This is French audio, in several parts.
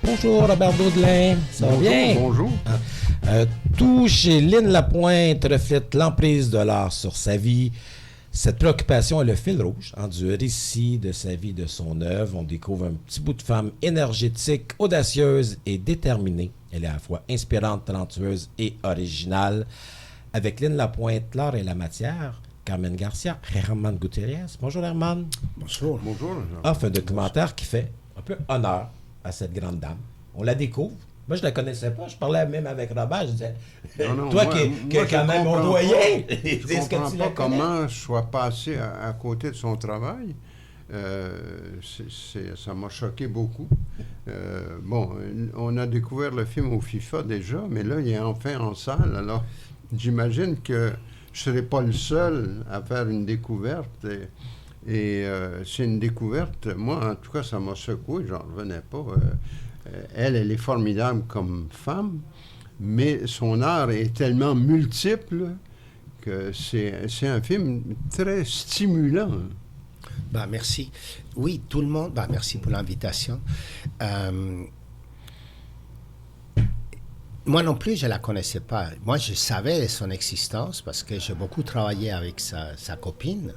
Bonjour Robert Daudelin, ça va bien? Bonjour. Tout chez Lynn Lapointe reflète l'emprise de l'art sur sa vie. Cette préoccupation est le fil rouge du récit de sa vie, de son œuvre. On découvre un petit bout de femme énergétique, audacieuse et déterminée. Elle est à la fois inspirante, talentueuse et originale. Avec Lynn Lapointe, l'art et la matière, Carmen Garcia, Herman Gutiérrez. Bonjour Herman. Bonjour. Bonjour. Offre un documentaire qui fait un peu honneur à cette grande dame. On la découvre. Moi, je ne la connaissais pas. Je parlais même avec Robert. Je disais, toi qui es quand même mon doyen, je ne comprends pas comment je sois passé à côté de son travail. Ça m'a choqué beaucoup. On a découvert le film au FIFA déjà, mais là, il est enfin en salle. Alors, j'imagine que je ne serai pas le seul à faire une découverte. Et c'est une découverte. Moi, en tout cas, ça m'a secoué. J'en revenais pas. Elle est formidable comme femme, mais son art est tellement multiple que c'est un film très stimulant. Merci. Oui, tout le monde. Merci pour l'invitation. Moi non plus, je ne la connaissais pas. Moi, je savais son existence parce que j'ai beaucoup travaillé avec sa copine.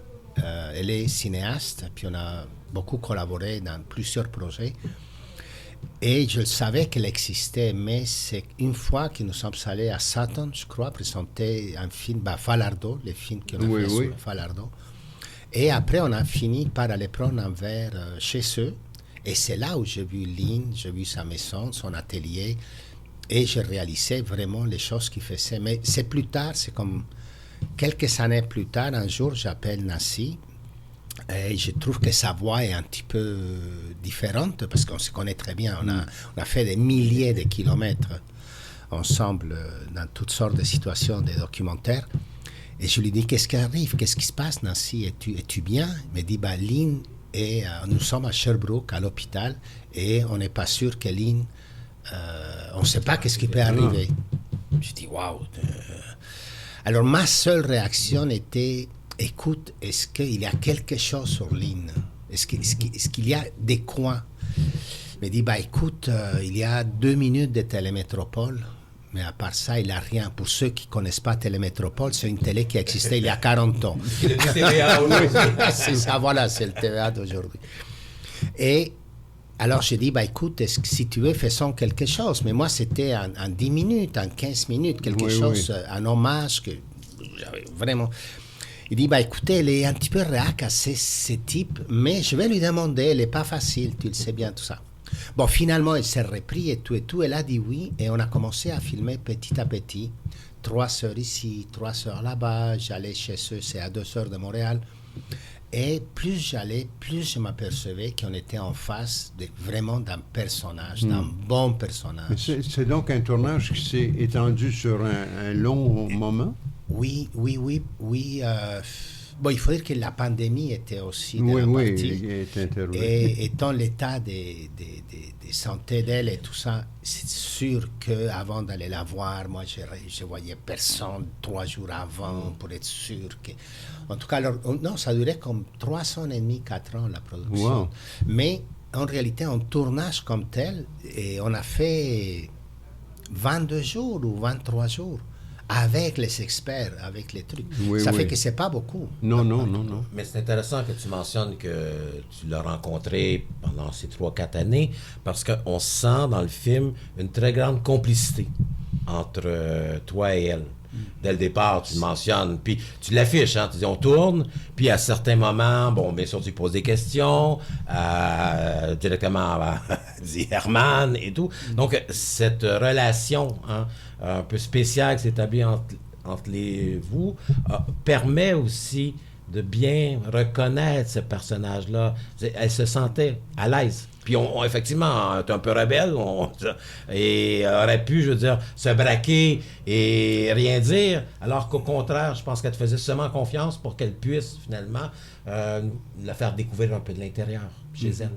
Elle est cinéaste, puis on a beaucoup collaboré dans plusieurs projets. Et je savais qu'elle existait, mais c'est une fois que nous sommes allés à Sutton, je crois, présenter un film, Falardeau, le film qu'on a fait sur Falardeau. Et après, on a fini par aller prendre un verre chez eux. Et c'est là où j'ai vu Lynn, j'ai vu sa maison, son atelier, et je réalisais vraiment les choses qu'il faisait. Mais c'est plus tard, c'est comme quelques années plus tard, un jour, j'appelle Nancy. Et je trouve que sa voix est un petit peu différente parce qu'on se connaît très bien. On a fait des milliers de kilomètres ensemble dans toutes sortes de situations, des documentaires. Et je lui dis, qu'est-ce qui arrive? Qu'est-ce qui se passe, Nancy? Es-tu bien? Elle me dit, Lynn, nous sommes à Sherbrooke, à l'hôpital, et on n'est pas sûr que Lynn, on ne sait pas qu'est-ce qui peut arriver. Je dis, waouh! Alors, ma seule réaction était... Écoute, est-ce qu'il y a quelque chose sur Lynn? Est-ce qu'il y a des coins? Il me dit, écoute, il y a 2 minutes de Télémétropole, mais à part ça, il n'y a rien. Pour ceux qui ne connaissent pas Télémétropole, c'est une télé qui existait il y a 40 ans. C'est le TVA aujourd'hui. C'est ça, voilà, c'est le TVA d'aujourd'hui. Et alors, j'ai dit, écoute, si tu veux, faisons quelque chose. Mais moi, c'était en 10 minutes, en 15 minutes, quelque chose, un hommage que j'avais vraiment... Il dit, écoutez, elle est un petit peu réac à ce type, mais je vais lui demander, elle n'est pas facile, tu le sais bien, tout ça. Bon, finalement, elle s'est repris et tout, elle a dit oui, et on a commencé à filmer petit à petit. 3 heures ici, 3 heures là-bas, j'allais chez eux, c'est à 2 heures de Montréal. Et plus j'allais, plus je m'apercevais qu'on était en face vraiment d'un personnage, d'un bon personnage. C'est donc un tournage qui s'est étendu sur un long moment? Oui. Il faut dire que la pandémie était aussi de la partie. Et étant l'état de santé d'elle et tout ça, c'est sûr qu'avant d'aller la voir, moi, je voyais personne 3 jours avant pour être sûr que... En tout cas, non, ça durait comme 3 ans et demi, 4 ans, la production. Wow. Mais en réalité, un tournage comme tel, et on a fait 22 jours ou 23 jours. Avec les experts, avec les trucs. Ça fait que c'est pas beaucoup. Non. Mais c'est intéressant que tu mentionnes que tu l'as rencontré pendant ces 3-4 années, parce qu'on sent dans le film une très grande complicité entre toi et elle. Dès le départ, tu le mentionnes, puis tu l'affiches, tu dis on tourne, puis à certains moments, bien sûr, tu poses des questions, directement dit Herman et tout. Donc, cette relation un peu spéciale qui s'est établie entre vous permet aussi de bien reconnaître ce personnage-là. Elle se sentait à l'aise. Puis effectivement, t'es un peu rebelle, et aurait pu, je veux dire, se braquer et rien dire, alors qu'au contraire, je pense qu'elle te faisait seulement confiance pour qu'elle puisse, finalement, la faire découvrir un peu de l'intérieur chez elle.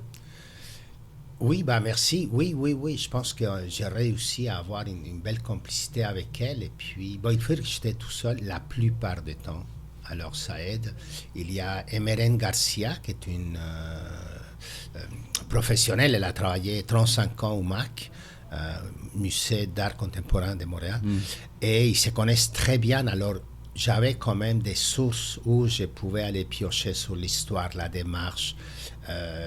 Oui, merci. Oui. Je pense que j'ai réussi à avoir une belle complicité avec elle. Et puis, il faut dire que j'étais tout seul la plupart du temps. Alors, ça aide. Il y a Emeren Garcia, qui est une professionnelle. Elle a travaillé 35 ans au MAC, Musée d'art contemporain de Montréal. Et ils se connaissent très bien. Alors, j'avais quand même des sources où je pouvais aller piocher sur l'histoire, la démarche,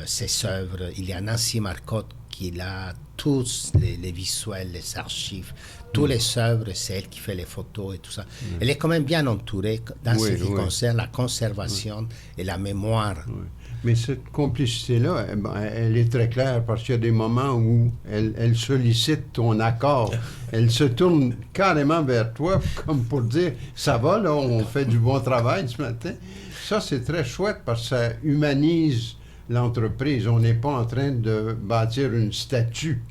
ses œuvres. Il y a Nancy Marcotte qui a tous les visuels, les archives, tous les œuvres, c'est elle qui fait les photos et tout ça. Elle est quand même bien entourée dans ce qui concerne la conservation et la mémoire. Oui. Mais cette complicité-là, elle est très claire parce qu'il y a des moments où elle sollicite ton accord. Elle se tourne carrément vers toi comme pour dire « ça va, là, on fait du bon travail ce matin ». Ça, c'est très chouette parce que ça humanise l'entreprise. On n'est pas en train de bâtir une statue.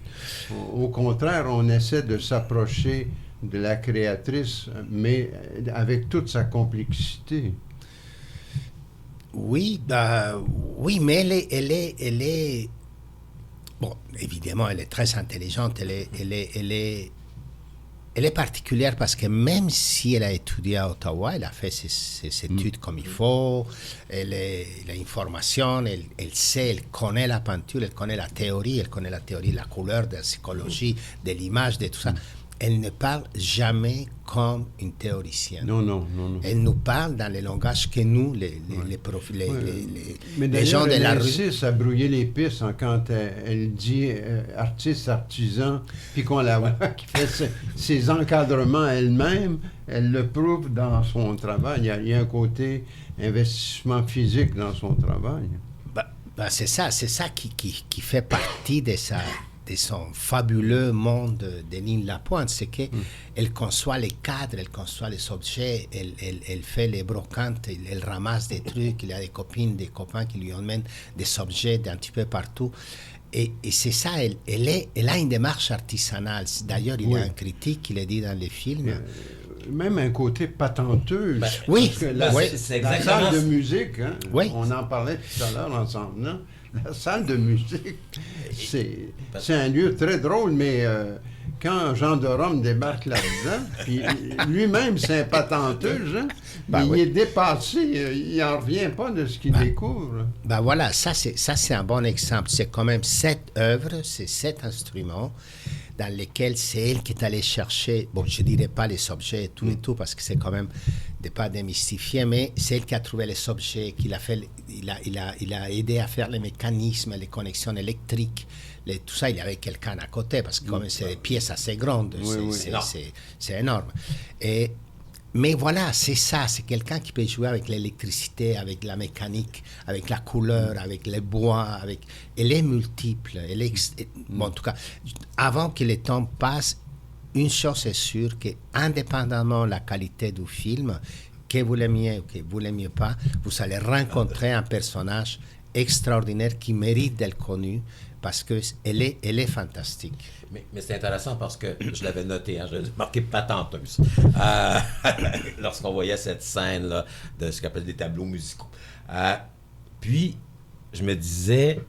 Au contraire, on essaie de s'approcher de la créatrice, mais avec toute sa complexité. Oui, oui, mais elle est... Bon, évidemment, elle est très intelligente. Elle est particulière parce que même si elle a étudié à Ottawa, elle a fait ses études comme il faut, elle a une formation, elle sait, elle connaît la peinture, elle connaît la théorie de la couleur, de la psychologie, de l'image, de tout ça. Elle ne parle jamais comme une théoricienne. Non. Elle nous parle dans le langage que nous, les gens de la rue... Mais d'ailleurs, à brouiller les pistes quand elle dit artiste, artisan, puis qu'on la voit qui fait ses encadrements elle-même, elle le prouve dans son travail. Il y a un côté investissement physique dans son travail. C'est ça qui fait partie de son fabuleux monde de Lynn Lapointe, c'est qu'elle conçoit les cadres, elle conçoit les objets, elle fait les brocantes, elle ramasse des trucs, il y a des copains qui lui emmènent des objets d'un petit peu partout. Et c'est ça, elle a une démarche artisanale. D'ailleurs, il y a un critique qui l'a dit dans les films. Même un côté patenteuse. Oui, c'est la salle de musique, hein, oui. On en parlait tout à l'heure ensemble, non? La salle de musique, c'est un lieu très drôle, mais quand Jean de Rome débarque là-dedans, puis lui-même, c'est un patenteuse, hein, il est dépassé, il n'en revient pas de ce qu'il découvre. Voilà, ça c'est un bon exemple. C'est quand même 7 œuvres, c'est 7 instruments dans lesquels c'est elle qui est allée chercher, bon, je ne dirais pas les objets et tout, parce que c'est quand même de ne pas démystifier, mais c'est elle qui a trouvé les objets, il a aidé à faire les mécanismes, les connexions électriques, tout ça, il y avait quelqu'un à côté, parce que comme c'est des pièces assez grandes, c'est énorme. Mais voilà, c'est ça, c'est quelqu'un qui peut jouer avec l'électricité, avec la mécanique, avec la couleur, avec les bois, elle est multiple. Bon, en tout cas, avant que le temps passe, une chose est sûre, qu'indépendamment de la qualité du film, que vous l'aimiez ou que vous l'aimiez pas, vous allez rencontrer un personnage extraordinaire qui mérite d'être connu, parce qu'elle est fantastique. Mais c'est intéressant parce que je l'avais noté, je l'avais marqué patenteuse, lorsqu'on voyait cette scène-là de ce qu'on appelle des tableaux musicaux. Puis, je me disais,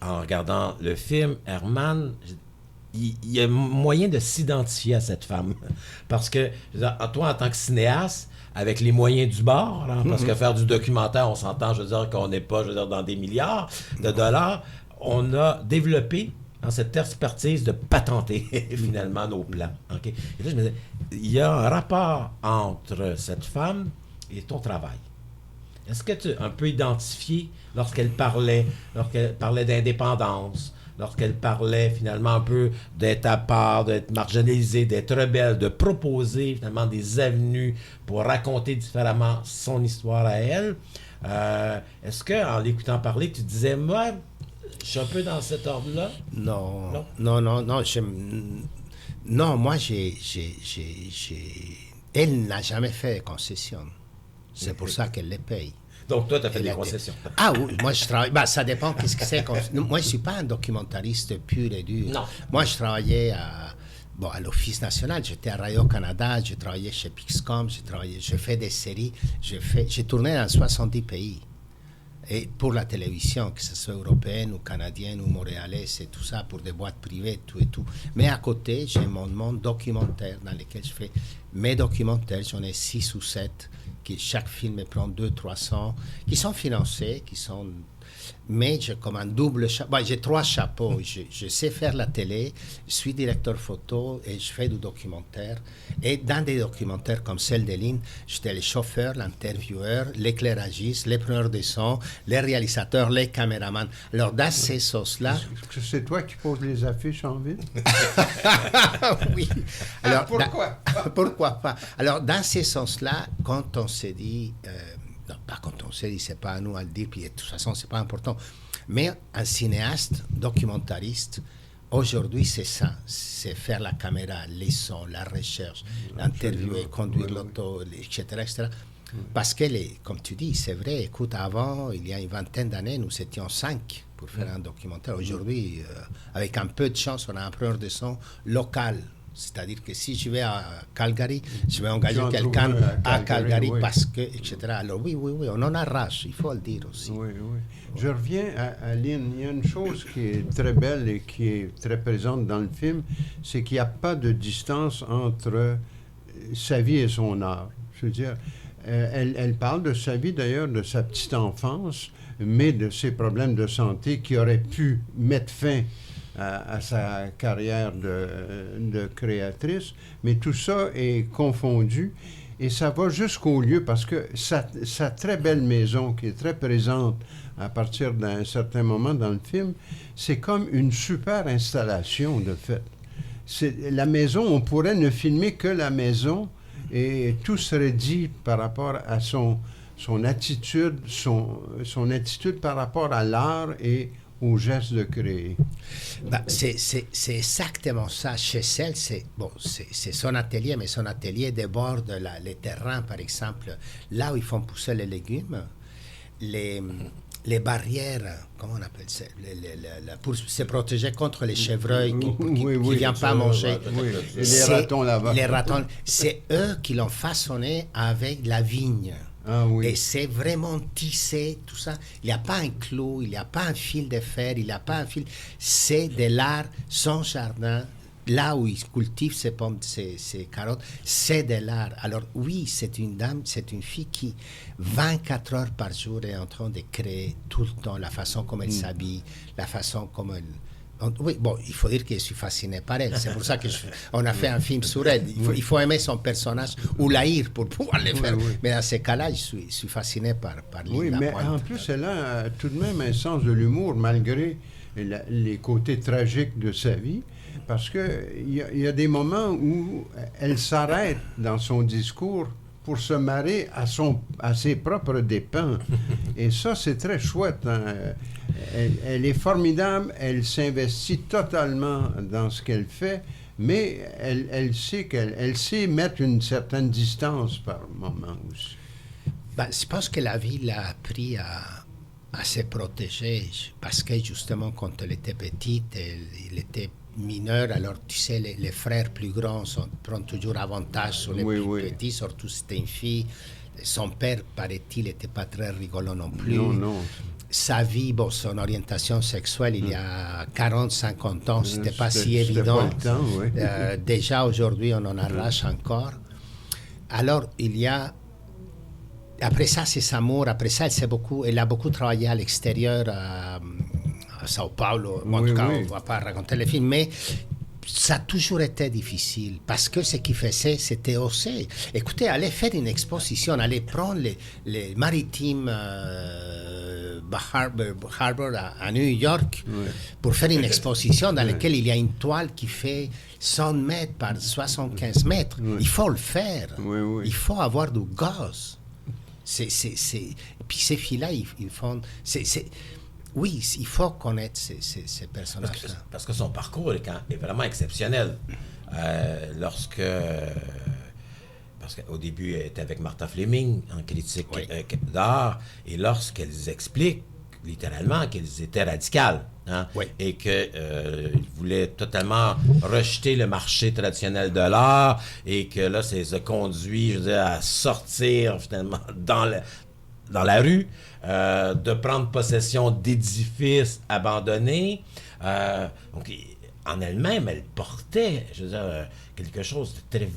en regardant le film, Herman, il y a moyen de s'identifier à cette femme. Parce que, toi, en tant que cinéaste, avec les moyens du bord, hein, parce que faire du documentaire, on s'entend, je veux dire, qu'on n'est pas, dans des milliards de dollars, on a développé cette expertise de patenter finalement nos plans. Okay? Et là, je me disais, il y a un rapport entre cette femme et ton travail. Est-ce que tu as un peu identifié lorsqu'elle parlait d'indépendance, lorsqu'elle parlait finalement un peu d'être à part, d'être marginalisée, d'être rebelle, de proposer finalement des avenues pour raconter différemment son histoire à elle. Est-ce qu'en l'écoutant parler, tu disais, moi, je suis un peu dans cet ordre-là? Non. Non, moi, elle n'a jamais fait concession. C'est pour ça qu'elle les paye. Donc, toi, tu as fait des concessions. Ah oui, moi, je travaille... ça dépend qu'est-ce que c'est. Moi, je ne suis pas un documentariste pur et dur. Non. Moi, je travaillais à l'Office national. J'étais à Radio-Canada, j'ai travaillé chez Pixcom, j'ai fait des séries. J'ai tourné dans 70 pays. Et pour la télévision, que ce soit européenne ou canadienne ou montréalaise, et tout ça, pour des boîtes privées, tout et tout. Mais à côté, j'ai mon monde documentaire dans lequel je fais mes documentaires. J'en ai 6 ou 7. Chaque film me prend 200-300, qui sont financés, mais j'ai comme un double chapeau. Bon, j'ai 3 chapeaux. Je sais faire la télé, je suis directeur photo et je fais du documentaire. Et dans des documentaires comme celle de Lynn, j'étais le chauffeur, l'intervieweur, l'éclairagiste, les preneurs de son, les réalisateurs, les caméramans. Alors, dans ces sauces-là... C'est toi qui poses les affiches en ville? Oui. Alors, pourquoi? Pourquoi pas? Alors, dans ces sens-là, quand on s'est dit... non, pas quand on s'est dit, c'est pas à nous à le dire, puis de toute façon, c'est pas important. Mais un cinéaste, documentariste, aujourd'hui, c'est ça. C'est faire la caméra, les sons, la recherche, l'interviewer, conduire l'auto, etc., etc. Parce que, comme tu dis, c'est vrai, écoute, avant, il y a une vingtaine d'années, nous étions 5 pour faire un documentaire. Aujourd'hui, avec un peu de chance, on a un preneur de son local. C'est-à-dire que si je vais à Calgary, je vais engager quelqu'un à Calgary oui. parce que, etc. Alors oui, on en arrache, il faut le dire aussi. Oui. Je reviens à Lynn. Il y a une chose qui est très belle et qui est très présente dans le film, c'est qu'il n'y a pas de distance entre sa vie et son art. Je veux dire, elle parle de sa vie, d'ailleurs, de sa petite enfance, mais de ses problèmes de santé qui auraient pu mettre fin à sa carrière de créatrice, mais tout ça est confondu et ça va jusqu'au lieu parce que sa très belle maison qui est très présente à partir d'un certain moment dans le film, c'est comme une super installation de fait. La maison, on pourrait ne filmer que la maison et tout serait dit par rapport à son attitude, son attitude par rapport à l'art et au geste de créer. C'est exactement ça. Chez elle, c'est son atelier, mais son atelier déborde les terrains, par exemple, là où ils font pousser les légumes, les barrières, comment on appelle ça, pour se protéger contre les chevreuils qui ne viennent pas manger. Oui. Et les ratons là-bas. Les ratons, c'est eux qui l'ont façonné avec la vigne. Ah, oui. Et c'est vraiment tissé, tout ça. Il n'y a pas un clou, il n'y a pas un fil de fer, il n'y a pas un fil. C'est de l'art, son jardin, là où il cultive ses pommes, ses carottes, c'est de l'art. Alors oui, c'est une dame, c'est une fille qui, 24 heures par jour, est en train de créer tout le temps la façon comme elle s'habille, la façon comme elle... Oui, bon, il faut dire que je suis fasciné par elle. C'est pour ça qu'on a fait un film sur elle. Il faut aimer son personnage ou l'haïr pour pouvoir le faire. Oui. Mais dans ces cas-là, je suis fasciné par Lynn. Oui, mais en plus, elle a tout de même un sens de l'humour, malgré les côtés tragiques de sa vie. Parce qu'il y a des moments où elle s'arrête dans son discours pour se marrer à ses propres dépens. Et ça, c'est très chouette. Hein? Elle est formidable, elle s'investit totalement dans ce qu'elle fait, mais elle sait mettre une certaine distance par moment aussi. Je pense que la vie l'a appris à se protéger, parce que justement, quand elle était petite, il était mineur, alors tu sais, les frères plus grands prennent toujours avantage sur les plus petits, surtout si c'était une fille. Son père, paraît-il, n'était pas très rigolo non plus. Non. Sa vie, son orientation sexuelle, il y a 40-50 ans, c'était pas si évident. Pas le temps, oui. Déjà, aujourd'hui, on en arrache encore. Alors, il y a... Après ça, c'est sa amour. Après ça, elle a beaucoup travaillé à l'extérieur, à Sao Paulo. En tout cas, on ne va pas raconter le film, mais ça a toujours été difficile parce que ce qu'il faisait, c'était oser. Écoutez, aller faire une exposition, aller prendre les maritimes Harbor à New York pour faire une exposition dans laquelle il y a une toile qui fait 100 mètres par 75 mètres. Il faut le faire. Il faut avoir du gaz. Puis ces filles-là, ils font... Oui, il faut connaître ces personnages-là. Parce que son parcours est vraiment exceptionnel. Parce qu'au début, elle était avec Martha Fleming en critique d'art, et lorsqu'elles expliquent littéralement qu'elles étaient radicales, et qu'elles voulaient totalement rejeter le marché traditionnel de l'art, et que là, ça les a conduits, je veux dire, à sortir finalement dans la rue, de prendre possession d'édifices abandonnés. Donc, en elle-même, elle portait, je veux dire, quelque chose de très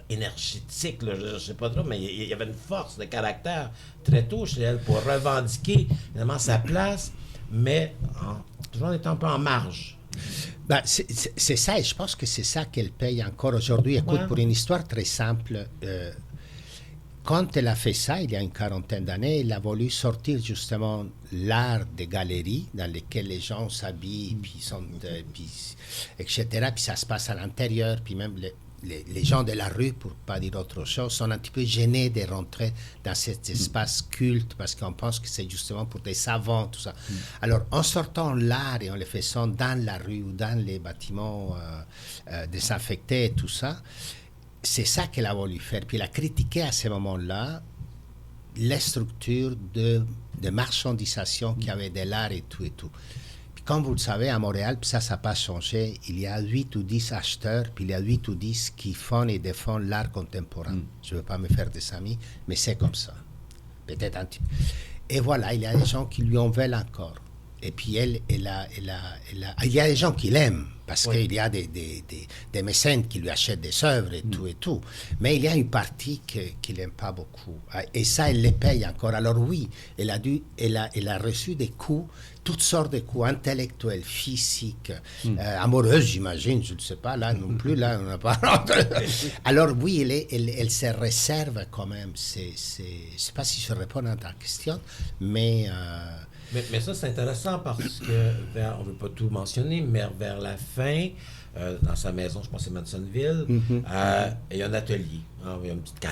énergétique, là, je ne sais pas trop, mais il y avait une force de caractère très tôt chez elle pour revendiquer finalement sa place mais toujours en étant un peu en marge. Ben, c'est ça, et je pense que c'est ça qu'elle paye encore aujourd'hui. Écoute, Ouais. pour une histoire très simple, quand elle a fait ça, il y a une quarantaine d'années, elle a voulu sortir justement l'art des galeries dans lesquelles les gens s'habillent, puis etc. Puis ça se passe à l'intérieur, puis même les gens de la rue, pour pas dire autre chose, sont un petit peu gênés de rentrer dans cet espace culte parce qu'on pense que c'est justement pour des savants, tout ça. Alors, en sortant l'art et en le faisant dans la rue ou dans les bâtiments désinfectés et tout ça, c'est ça qu'elle a voulu faire. Puis elle a critiqué à ce moment-là les structures de marchandisation qu'il y avait de l'art et tout et tout. Puis comme vous le savez, à Montréal, puis ça n'a pas changé, il y a 8 ou 10 acheteurs, puis il y a 8 ou 10 qui font et défendent l'art contemporain. Je ne veux pas me faire des amis, mais c'est comme ça. Peut-être un petit peu. Et voilà, il y a des gens qui lui en veulent encore. Et puis il y a des gens qui l'aiment, parce qu'il y a des mécènes qui lui achètent des œuvres et tout. Mais il y a une partie qui l'aime pas beaucoup. Et ça, elle les paye encore. Alors oui, elle a reçu des coups, toutes sortes de coups intellectuels, physiques, amoureux, j'imagine, je ne sais pas, là non plus, là on n'a pas... Alors oui, elle se réserve quand même. Je ne sais pas si je réponds à ta question, mais... Mais ça, c'est intéressant parce que, on ne veut pas tout mentionner, mais vers la fin, dans sa maison, je pense que c'est Madisonville, il y a un atelier. Hein, il y a une petite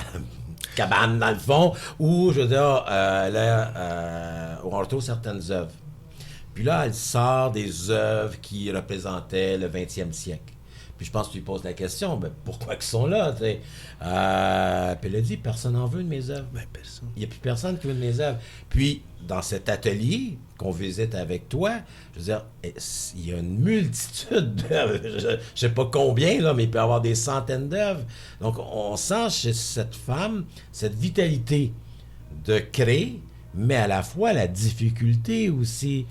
cabane, dans le fond, où, je veux dire, on retrouve certaines œuvres. Puis là, elle sort des œuvres qui représentaient le 20e siècle. Puis je pense que tu lui poses la question, ben, pourquoi ils sont là, tu sais? Puis elle a dit, personne n'en veut de mes œuvres. Ben, personne. Il n'y a plus personne qui veut de mes œuvres. Puis, dans cet atelier qu'on visite avec toi, je veux dire, il y a une multitude d'œuvres. Je ne sais pas combien, là, mais il peut y avoir des centaines d'œuvres. Donc, on sent chez cette femme cette vitalité de créer, mais à la fois la difficulté aussi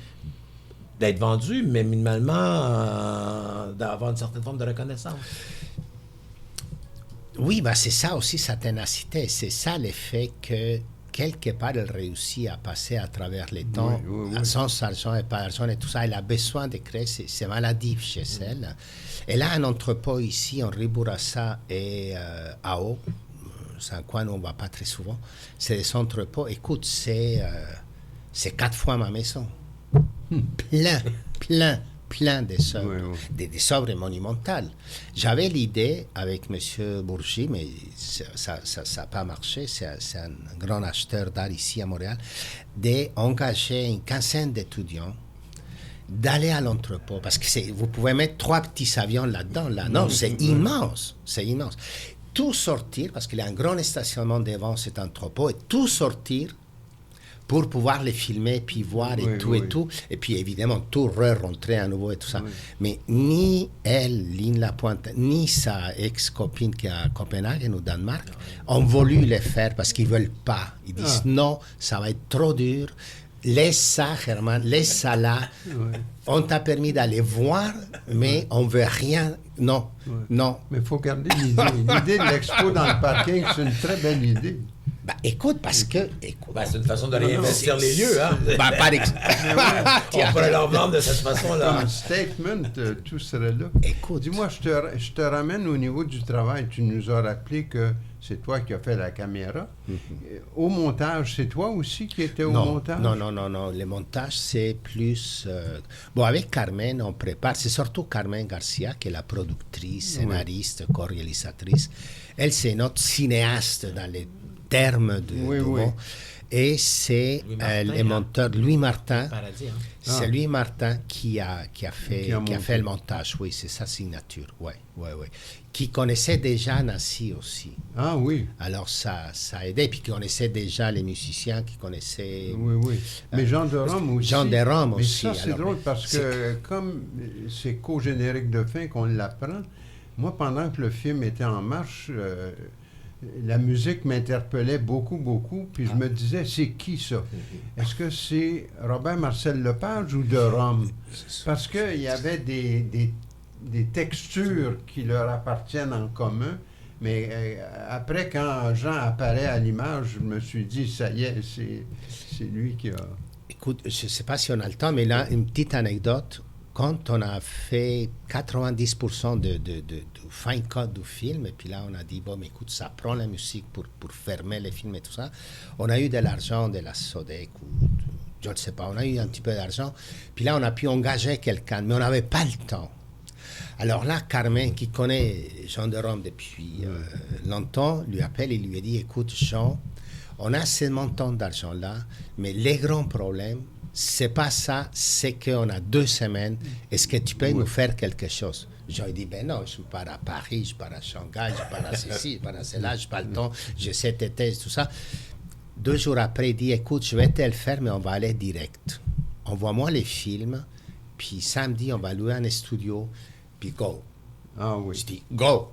d'être vendue, mais minimalement d'avoir une certaine forme de reconnaissance. Oui, ben c'est ça aussi sa ténacité. C'est ça l'effet que quelque part elle réussit à passer à travers les temps, sans argent et pas argent et tout ça. Elle a besoin de créer, c'est maladif chez elle. Elle a un entrepôt ici en Ribourassa et à Haut. C'est un coin où on ne va pas très souvent. C'est des entrepôts. Écoute, c'est 4 fois ma maison. Plein des œuvres, des œuvres monumentales. J'avais l'idée avec M. Bourgi, mais ça n'a pas marché, c'est un grand acheteur d'art ici à Montréal, d'engager une quinzaine d'étudiants, d'aller à l'entrepôt, parce que vous pouvez mettre 3 petits avions là-dedans. Non, c'est immense, Tout sortir, parce qu'il y a un grand stationnement devant cet entrepôt, et tout sortir pour pouvoir les filmer, puis voir et tout. Et puis, évidemment, tout re-rentrer à nouveau et tout ça. Oui. Mais ni elle, Lynn Lapointe, ni sa ex-copine qui est à Copenhague, au Danemark, ont voulu le faire parce qu'ils ne veulent pas. Ils disent non, ça va être trop dur. Laisse ça, Herman, laisse ça là. On t'a permis d'aller voir, mais on ne veut rien. Non. Mais il faut garder l'idée. L'idée de l'expo dans le parking, c'est une très belle idée. Ben, écoute, parce que... c'est une façon de réinvestir les lieux, hein? Par exemple. On pourrait leur vendre de cette façon-là. Comme statement, tout serait là. Écoute. Dis-moi, je te ramène au niveau du travail. Tu nous as rappelé que c'est toi qui as fait la caméra. Au montage, c'est toi aussi qui étais au montage? Non. Le montage, c'est plus... Bon, avec Carmen, on prépare. C'est surtout Carmen Garcia, qui est la productrice, scénariste, co-réalisatrice. Elle, c'est notre cinéaste dans les termes de bon. Et c'est le monteur Louis Martin. Paradis, hein? C'est Louis Martin qui a fait le montage. Oui, c'est sa signature. Ouais. Qui connaissait déjà Nancy aussi. Ah oui. Alors ça a aidé. Puis qui connaissait déjà les musiciens, qui connaissaient... Oui. Mais Jean de Rome aussi. Jean de Rome aussi. Mais ça, c'est drôle parce que comme c'est qu'au générique de fin qu'on l'apprend, moi, pendant que le film était en marche... la musique m'interpellait beaucoup, puis je me disais, c'est qui ça? Est-ce que c'est Robert-Marcel Lepage ou de Rome? Parce qu'il y avait des textures qui leur appartiennent en commun, mais après, quand Jean apparaît à l'image, je me suis dit, ça y est, c'est lui qui a... écoute, je ne sais pas si on a le temps, mais là, une petite anecdote. Quand on a fait 90% du fin cut du film, et puis là, on a dit, bon, mais écoute, ça prend la musique pour fermer les films et tout ça, on a eu de l'argent de la Sodec ou je ne sais pas, on a eu un petit peu d'argent. Puis là, on a pu engager quelqu'un, mais on n'avait pas le temps. Alors là, Carmen, qui connaît Jean de Rome depuis longtemps, lui appelle et lui dit, écoute, Jean, on a ce montant d'argent-là, mais les grands problèmes, c'est pas ça, c'est qu'on a 2 semaines. Est-ce que tu peux nous faire quelque chose? Jean dit, ben non, je pars à Paris, je pars à Shanghai, je pars à ceci, je pars à cela, je n'ai pas le temps, je sais tes thèses, tout ça. 2 jours après, il dit, écoute, je vais te le faire, mais on va aller direct. Envoie-moi les films, puis samedi, on va louer un studio, puis go. Ah oui. Je dis, go.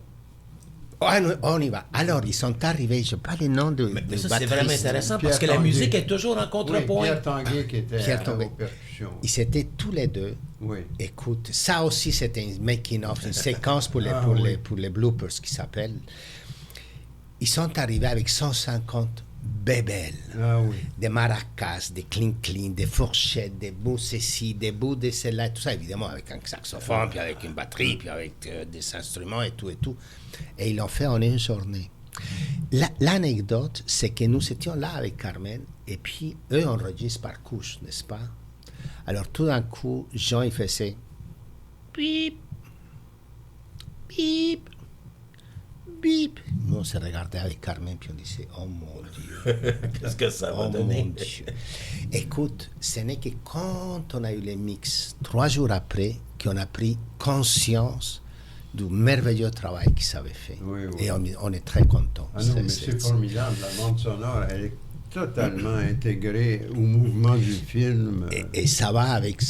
On y va. Alors, ils sont arrivés, je n'ai pas les noms de Mais ça, c'est vraiment intéressant parce que la musique est toujours en contrepoint. Oui, Pierre Tanguay qui était Pierre Tanguay. aux percussions. Ils étaient tous les deux. Oui. Écoute, ça aussi, c'était une making-of, une séquence pour les bloopers qui s'appelle. Ils sont arrivés avec 150 bébelles, des maracas, des clink-clink, des fourchettes, des bouts ceci, des bouts de celle-là, tout ça, évidemment, avec un saxophone, puis avec une batterie, puis avec des instruments et tout. Et ils l'ont fait en une journée. L'anecdote, c'est que nous étions là avec Carmen, et puis eux enregistrent par couche, n'est-ce pas? Alors tout d'un coup, Jean, il faisait bip, bip, bip. Nous, on se regardait avec Carmen, puis on disait, oh mon Dieu. Qu'est-ce que ça va Oh donner? mon Dieu. Écoute, ce n'est que quand on a eu les mix, 3 jours après, qu'on a pris conscience du merveilleux travail qu'ils avaient fait. Oui. Et on est très contents. Ah non, mais c'est formidable. La bande sonore, elle est totalement intégrée au mouvement du film. Et ça va avec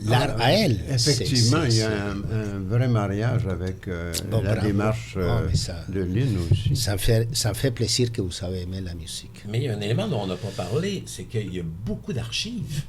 l'art à elle. Effectivement, il y a un vrai mariage avec la démarche de Lynn aussi. Ça me fait plaisir que vous avez aimé la musique. Mais il y a un élément dont on n'a pas parlé, c'est qu'il y a beaucoup d'archives.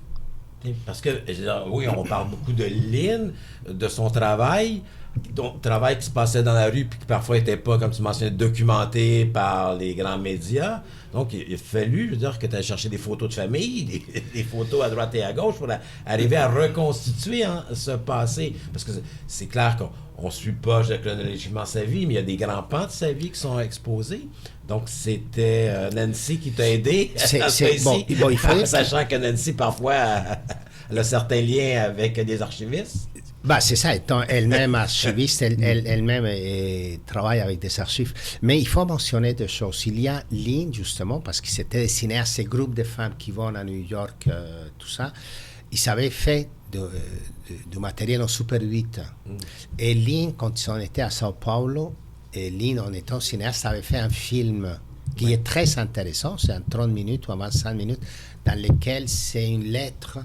Parce que, je veux dire, oui, on parle beaucoup de Lynn, de son travail qui se passait dans la rue, puis qui parfois n'était pas, comme tu mentionnais, documenté par les grands médias. Donc, il a fallu, je veux dire, que tu aies cherché des photos de famille, des photos à droite et à gauche pour arriver à reconstituer ce passé. Parce que c'est clair qu'on ne suit pas chronologiquement sa vie, mais il y a des grands pans de sa vie qui sont exposés. Donc, c'était Nancy qui t'a aidé à ça ici, sachant que Nancy, parfois, elle a certains liens avec des archivistes. C'est ça, étant elle-même archiviste, elle-même travaille avec des archives. Mais il faut mentionner 2 choses. Il y a Lynn, justement, parce qu'il s'était destiné à ces groupes de femmes qui vont à New York, tout ça. Ils avaient fait du matériel en Super 8. Et Lynn, quand ils en étaient à Sao Paulo, et Lynn, en étant cinéaste, avait fait un film qui est très intéressant. C'est un 30 minutes ou 25 minutes, dans lequel c'est une lettre.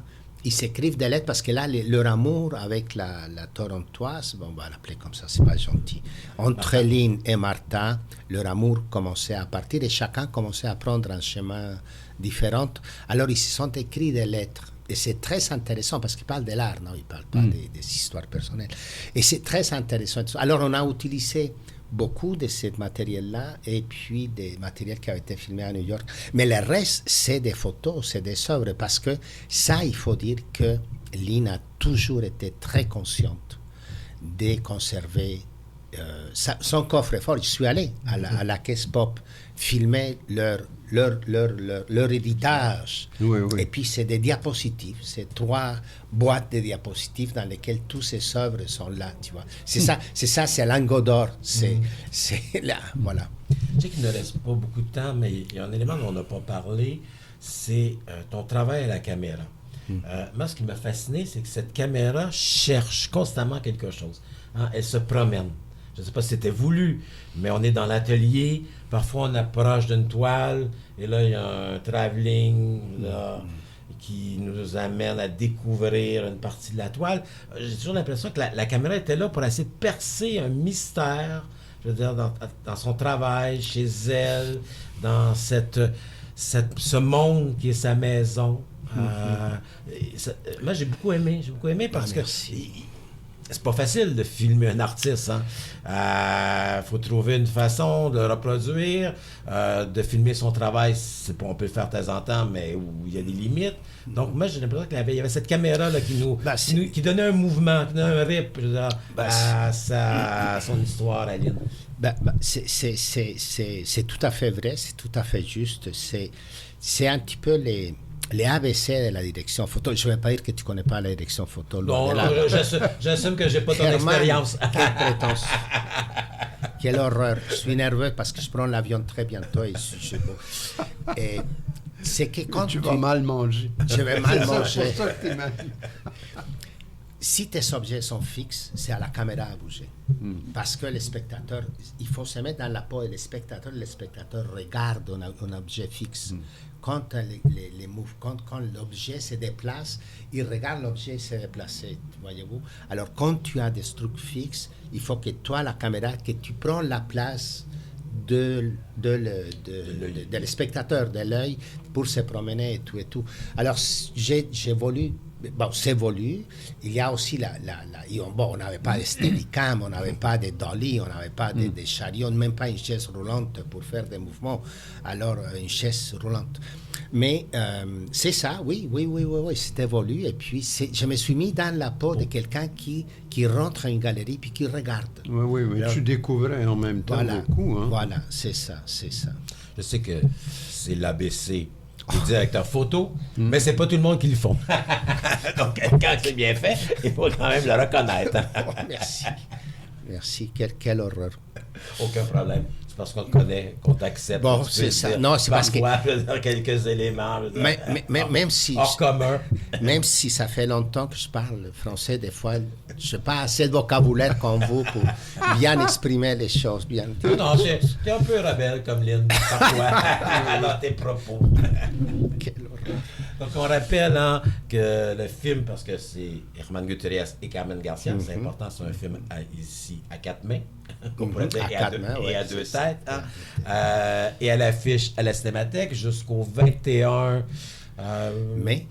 Ils s'écrivent des lettres parce que là, leur amour avec la Torontoise, on va l'appeler comme ça, c'est pas gentil. Entre Lynn et Martha, leur amour commençait à partir et chacun commençait à prendre un chemin différent. Alors, ils se sont écrits des lettres. Et c'est très intéressant parce qu'ils parlent de l'art, non? Ils ne parlent pas des histoires personnelles. Et c'est très intéressant. Alors, on a utilisé beaucoup de ce matériel-là et puis des matériels qui avaient été filmés à New York. Mais le reste, c'est des photos, c'est des œuvres, parce que ça, il faut dire que Lynn a toujours été très consciente de conserver son coffre-fort. Je suis allé à la Caisse Pop filmer leur héritage. Oui. Et puis, c'est des diapositives. C'est 3 boîtes de diapositives dans lesquelles toutes ces œuvres sont là, tu vois. C'est ça, c'est lingot d'or. C'est là, voilà. Je sais qu'il ne reste pas beaucoup de temps, mais il y a un élément dont on n'a pas parlé, c'est ton travail à la caméra. Moi, ce qui m'a fasciné, c'est que cette caméra cherche constamment quelque chose. Elle se promène. Je ne sais pas si c'était voulu, mais on est dans l'atelier. Parfois, on approche d'une toile, et là, il y a un travelling qui nous amène à découvrir une partie de la toile. J'ai toujours l'impression que la caméra était là pour essayer de percer un mystère, je veux dire, dans son travail, chez elle, dans ce monde qui est sa maison. Moi, j'ai beaucoup aimé parce que c'est pas facile de filmer un artiste. Faut trouver une façon de le reproduire, de filmer son travail. On peut le faire de temps en temps, mais où il y a des limites. Donc, moi, j'ai l'impression qu'il y avait cette caméra-là qui donnait un mouvement, qui donnait un rythme à son histoire à Lynn. C'est tout à fait vrai, c'est tout à fait juste. C'est un petit peu les ABC de la direction photo. Je ne vais pas dire que tu ne connais pas la direction photo. Non, j'assume que je n'ai pas ton expérience. Quelle prétention. Quelle horreur. Je suis nerveux parce que je prends l'avion très bientôt et je suis beau. Et c'est que quand tu vas mal manger. Je vais mal manger. C'est pour ça que t'es mal. Si tes objets sont fixes, c'est à la caméra à bouger. Parce que le spectateur, il faut se mettre dans la peau et le spectateur regarde un objet fixe. Quand, quand l'objet se déplace, il regarde l'objet se déplacer, voyez-vous. Alors, quand tu as des trucs fixes, il faut que toi, la caméra, que tu prends la place de le spectateur, de l'œil, pour se promener et tout et tout. Alors, j'ai voulu... Bon, c'est voulu. Il y a aussi on n'avait pas de Steadicam, on n'avait pas de dolly, on n'avait pas de chariot, même pas une chaise roulante pour faire des mouvements. Alors, une chaise roulante. Mais c'est ça, oui, c'était voulu. Et puis, je me suis mis dans la peau de quelqu'un qui rentre à une galerie puis qui regarde. Oui, mais tu découvrais en même temps beaucoup. Hein? Voilà, c'est ça. Je sais que c'est l'ABC. Le directeur photo, mais c'est pas tout le monde qui le font. Donc, quand c'est bien fait, il faut quand même le reconnaître. Merci. Quelle horreur. Aucun problème. C'est parce qu'on te connaît, qu'on t'accepte. Bon, c'est ça. Non, c'est parce que... Je veux dire, quelques éléments. Même si... Hors commun. Même si ça fait longtemps que je parle français, des fois, je n'ai pas assez de vocabulaire comme vous pour bien exprimer les choses. Bien. Non, tu es un peu rebelle comme Lynn, parfois, dans tes propos. Quelle horreur. Donc, on rappelle que le film, parce que c'est Germán Gutiérrez et Carmen Garcia, c'est important, c'est un film ici à 4 mains, qu'on pourrait dire, et à deux têtes. Et elle affiche à la Cinémathèque jusqu'au 21 mai.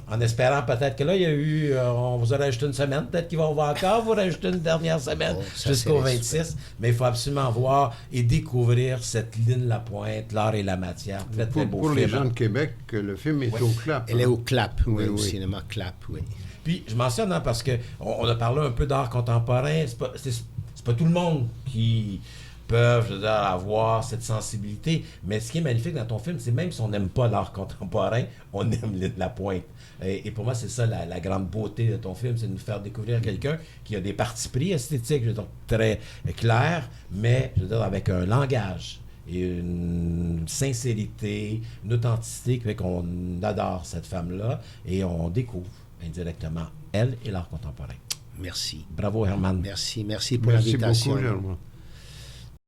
En espérant peut-être que là, il y a eu, on vous a rajouté une semaine, peut-être qu'on va encore vous rajouter une dernière semaine jusqu'au 26. Mais il faut absolument voir et découvrir cette Lynn Lapointe, L'art et la matière. Très, très beau pour film. Les gens de Québec, le film est au Clap. Elle est au Clap, oui, au cinéma Clap, oui. Puis, je mentionne, parce qu'on a parlé un peu d'art contemporain, c'est pas tout le monde qui peuvent, je veux dire, avoir cette sensibilité. Mais ce qui est magnifique dans ton film, c'est même si on n'aime pas l'art contemporain, on aime Lynn Lapointe. Et pour moi, c'est ça la grande beauté de ton film, c'est de nous faire découvrir quelqu'un qui a des partis pris esthétiques, je veux dire, très clairs, mais, je veux dire, avec un langage et une sincérité, une authenticité qui fait qu'on adore cette femme-là et on découvre indirectement elle et l'art contemporain. Merci. Bravo, Germán. Merci pour l'invitation. Merci beaucoup, Germán.